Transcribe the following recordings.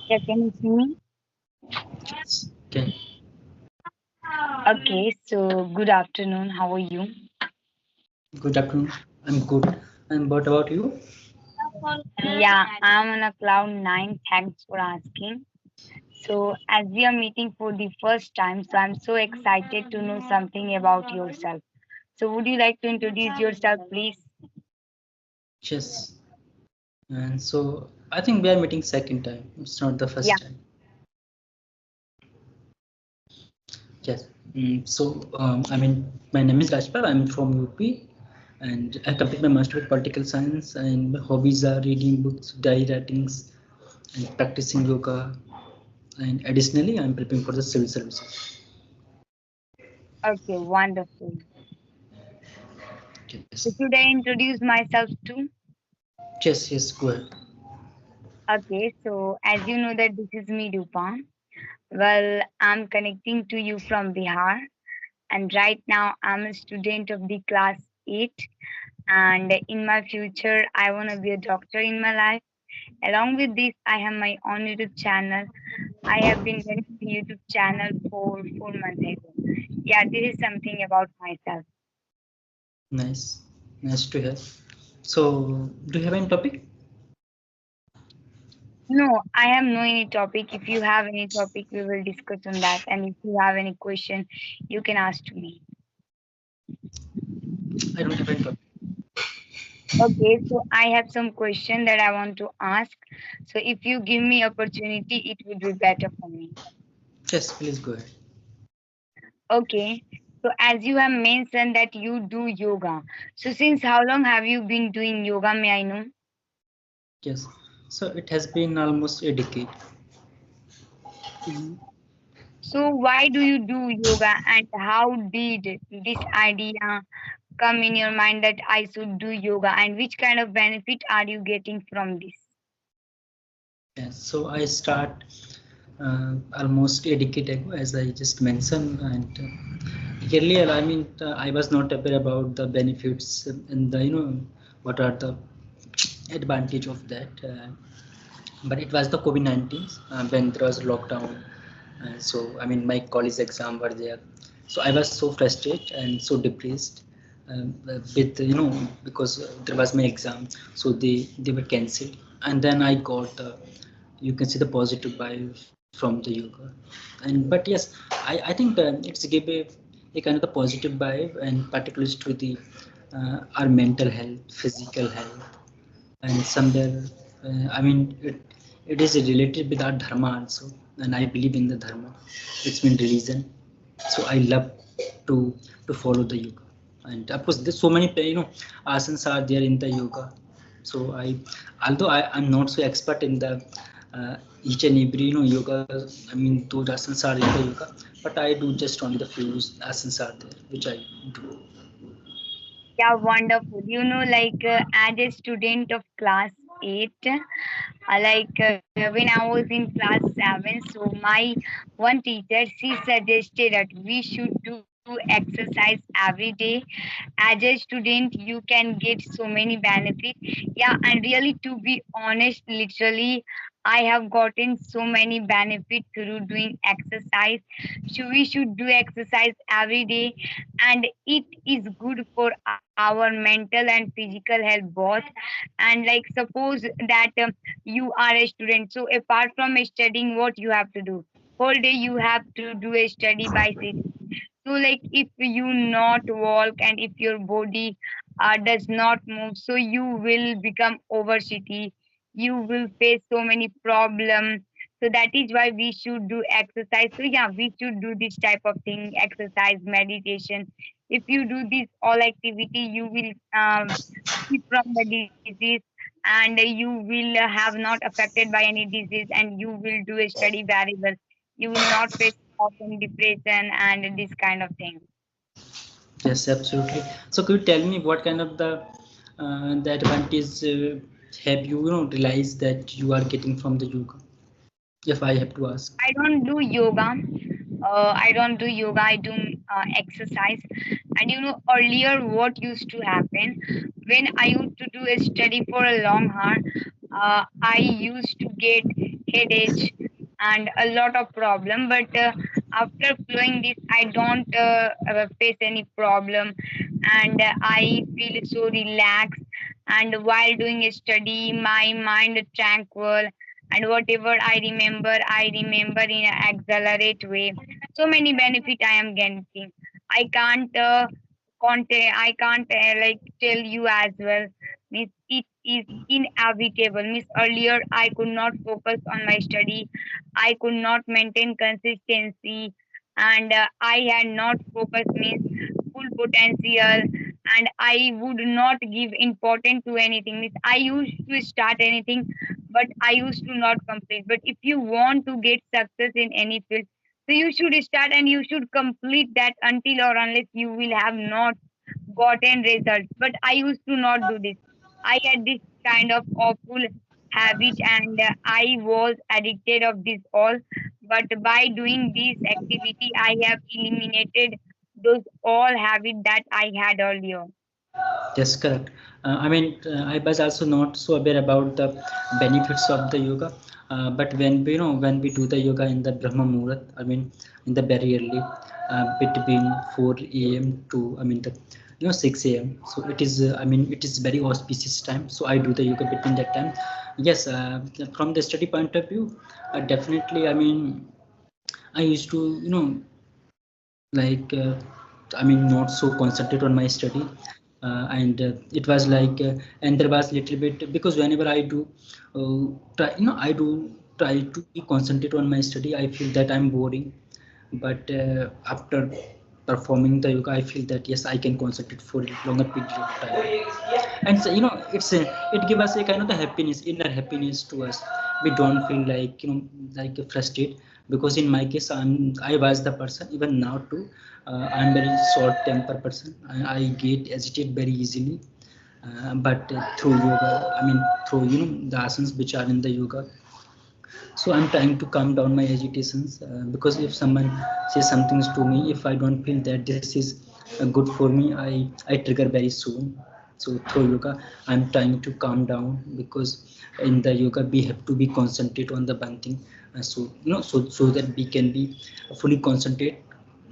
Yeah, can you see me? Yes. Okay. Okay, so good afternoon. How are you? Good afternoon. I'm good. And what about you? Yeah, I'm on a cloud nine. Thanks for asking. So, as we are meeting for the first time, so I'm so excited to know something about yourself. So, would you like to introduce yourself, please? Yes. And so I think we are meeting second time. It's not the Yeah. first time. Yes. My name is Rajpal. I'm from UP, and I complete my master in political science. And my hobbies are reading books, diary writings, and practicing yoga. And additionally, I'm preparing for the civil services. Okay, wonderful. Yes. So, should I introduce myself too? Yes. Yes. Go ahead. Okay, so as you know that this is me, Rupa. Well, I'm connecting to you from Bihar, and right now I'm a student of the class 8, and in my future I want to be a doctor in my life. Along with this, I have my own YouTube channel. I have been running the YouTube channel for 4 months ago. Yeah, this is something about myself. Nice. Nice to hear. So, do you have any topic? No, I have no any topic. If you have any topic, we will discuss on that, and if you have any question, you can ask to me. I don't have any topic. Okay, so I have some question that I want to ask. So if you give me opportunity, it would be better for me. Yes, please go ahead. Okay. So as you have mentioned that you do yoga. So since how long have you been doing yoga, may I know? Yes. So it has been almost a decade. Mhm. So why do you do yoga and how did this idea come in your mind that I should do yoga and which kind of benefit are you getting from this? Yes. So I start almost a decade ago, as I just mentioned, and earlier, I was not aware about the benefits and the what are the advantage of that. But it was the COVID-19 when there was lockdown. My college exam were there. So I was so frustrated and so depressed with because there was my exam, so they were cancelled, and then I got you can see the positive vibe from the yoga. And but yes, I think it's give a kind of the positive vibe, and particularly to the our mental health, physical health, and somewhere it is related with our dharma also, and I believe in the dharma. It's been religion, so I love to to follow the yoga. And of course there's so many asanas are there in the yoga. So I although I'm not so expert in the uh, each and every yoga, those asanas are in the yoga, but I do just only the few asanas are there which I do. Yeah, wonderful. As a student of class 8, when I was in class 7, so my one teacher, she suggested that we should do exercise every day. As a student, you can get so many benefits. Yeah, and really, to be honest, literally, I have gotten so many benefits through doing exercise. So we should do exercise every day, and it is good for our mental and physical health both. And like suppose that you are a student, so apart from studying, what you have to do whole day, you have to do a study by sitting. So like if you not walk and if your body does not move, so you will become obesity, you will face so many problems. So that is why we should do exercise. So yeah, we should do this type of thing, exercise, meditation. If you do this all activity, you will free from the disease, and you will have not affected by any disease, and you will do a study very well. You will not face often depression and this kind of thing. Yes, absolutely. So could you tell me what kind of the advantage have you realized that you are getting from the yoga? If I have to ask. I don't do yoga. I don't do yoga. I do exercise. And earlier what used to happen when I used to do a study for a long hour, I used to get headache and a lot of problem. But after following this, I don't face any problem, and I feel so relaxed. And while doing a study, my mind tranquil, and whatever I remember in an accelerate way. So many benefit I am getting. I can't like tell you as well. Means it is inevitable. Means earlier I could not focus on my study. I could not maintain consistency, and I had not focused means full potential, and I would not give importance to anything. Means I used to start anything, but I used to not complete. But if you want to get success in any field, so you should start and you should complete that until or unless you will have not gotten results. But I used to not do this. I had this kind of awful habit, and I was addicted of this all. But by doing this activity, I have eliminated those all habits that I had earlier. Yes, correct. I was also not so aware about the benefits of the yoga. But when we, when we do the yoga in the Brahma Muhurat, in the very early, between 4 a.m. to, the 6 a.m. So it is, it is very auspicious time. So I do the yoga between that time. Yes, from the study point of view, definitely. I used to, like not so concentrate on my study, and it was like and there was little bit, because whenever I do I do try to be concentrate on my study, I feel that I'm boring. But after performing the yoga, I feel that yes, I can concentrate for a longer period of time. And so, it gives us a kind of the happiness, inner happiness to us. We don't feel like, like frustrated, because in my case, I was the person even now too. I'm very short temper person. I get agitated very easily. But through yoga, through the asanas which are in the yoga, so I'm trying to calm down my agitations, because if someone says something to me, if I don't feel that this is good for me, I trigger very soon. So through yoga, I'm trying to calm down, because in the yoga we have to be concentrate on the one thing. So so that we can be fully concentrate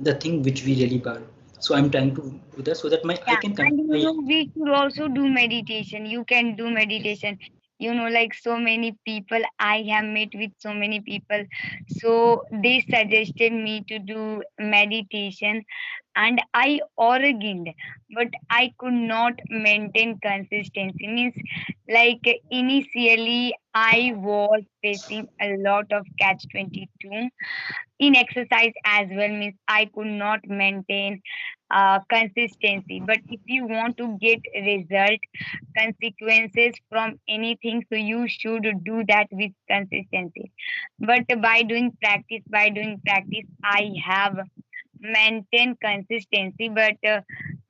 the thing which we really want. So I'm trying to do that, so that my I Yeah, can and control my. we should also do meditation. You can do meditation. Like so many people, I have met with so many people. So they suggested me to do meditation, and I organized, but I could not maintain consistency. Means, like initially, I was facing a lot of catch 22 in exercise as well. Means I could not maintain consistency. But if you want to get result, consequences from anything, so you should do that with consistency. But by doing practice, I have maintain consistency. But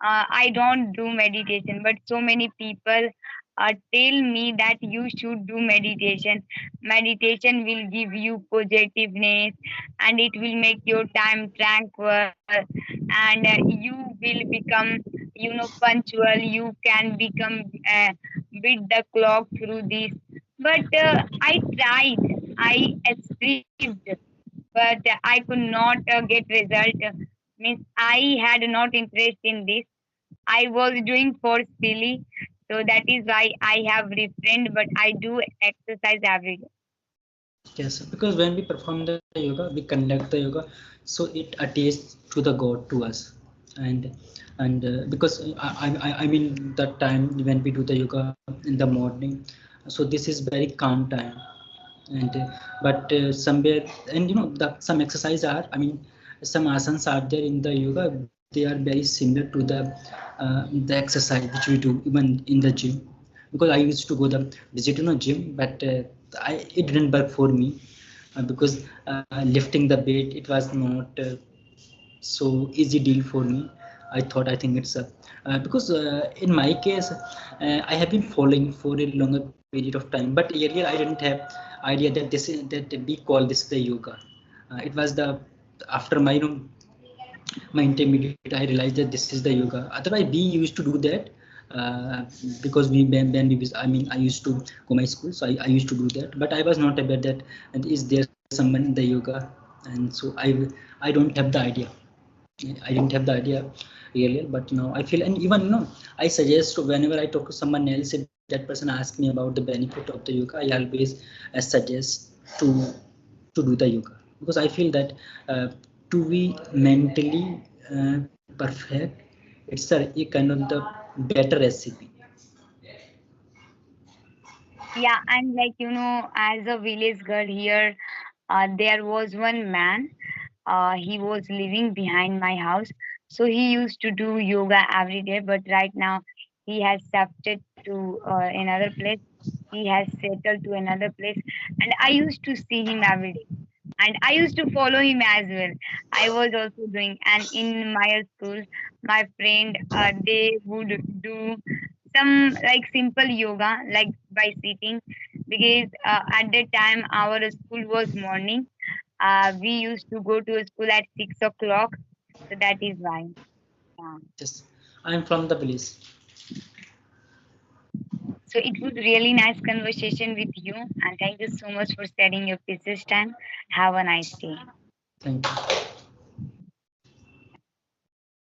I don't do meditation, but so many people tell me that you should do meditation will give you positiveness, and it will make your time tranquil, and you will become punctual. You can become beat the clock through this. But I tried, I achieved, but I could not get result. Means I had not interest in this. I was doing for silly, so that is why I have refrained. But I do exercise every day. Yes, because when we perform the yoga, we conduct the yoga, so it attaches to the God, to us. And because that time when we do the yoga in the morning, so this is very calm time. And but somewhere, and some exercise are, some asanas are there in the yoga, they are very similar to the exercise which we do even in the gym. Because I used to go the visit gym, but it didn't work for me, because lifting the weight, it was not so easy deal for me. I think it's a because in my case, I have been following for a longer period of time, but earlier I didn't have idea that that we call this the yoga. It was the after my intermediate, I realized that this is the yoga. Otherwise we used to do that uh, because when we I mean I used to go my school, so I used to do that, but I was not aware that and is there someone in the yoga, and so I don't have the idea. I didn't have the idea earlier, but now I feel, and even I suggest whenever I talk to someone else, if that person asks me about the benefit of the yoga, I always suggest to do the yoga, because I feel that uh, to be mentally perfect, it's a kind of the better recipe. Yeah, and like as a village girl here, there was one man. He was living behind my house, so he used to do yoga every day. But right now, he has shifted to another place. He has settled to another place, and I used to see him every day, and I used to follow him as well. I was also doing, and in my school, my friend, they would do some like simple yoga, like by sitting, because at that time our school was morning. We used to go to school at 6 o'clock, so that is why. Yeah. Yes, I'm from the village. So it was really nice conversation with you, and thank you so much for sharing your precious time. Have a nice day. Thank you.